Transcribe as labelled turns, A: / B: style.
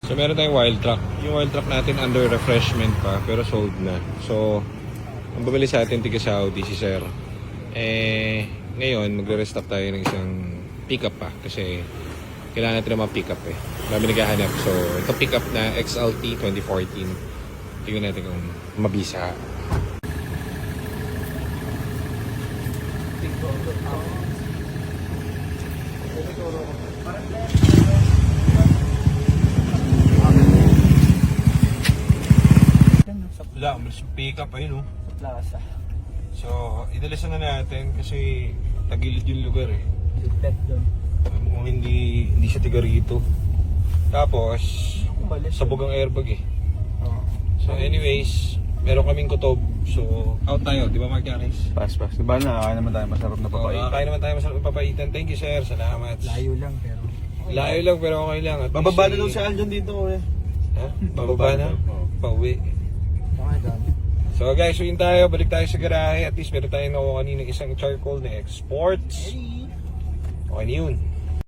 A: So meron tayong wild truck. Yung wild truck natin under refreshment pa pero sold na. So ang bumili sa atin tiga Saudi si Sir. Ngayon magre-restock tayo ng isang pickup pa kasi kailangan natin naman pick up eh. Dami naghahanap. So ito pickup na XLT 2014. Tingnan natin kung mabisa. Wala, malis yung pick up ayun oh.
B: Plaza.
A: So, idalisan na natin kasi tagilid yung lugar eh.
B: Pet doon.
A: Kung hindi siya tiga rito. Tapos,
B: Umalis.
A: sabog ang airbag eh.
B: Oo.
A: So anyways, meron kaming kutob. So, out tayo, di ba Mark Yaris?
C: Pas. Diba na, kaya naman tayo masarap na
A: Oo,
C: papait.
A: kaya naman tayo masarap papaitan. Thank you sir, salamat.
B: Layo lang pero.
A: Layo lang pero okay lang. At
C: Bababa na
A: least,
C: daw si Aljon dito eh.
A: Ha? Bababa na?
C: Oo.
A: Pauwi.
B: Mga dami.
A: So guys, yun tayo, balik tayo sa garahe. At least meron tayong nakuha kanina isang charcoal na exports. Okay na yun.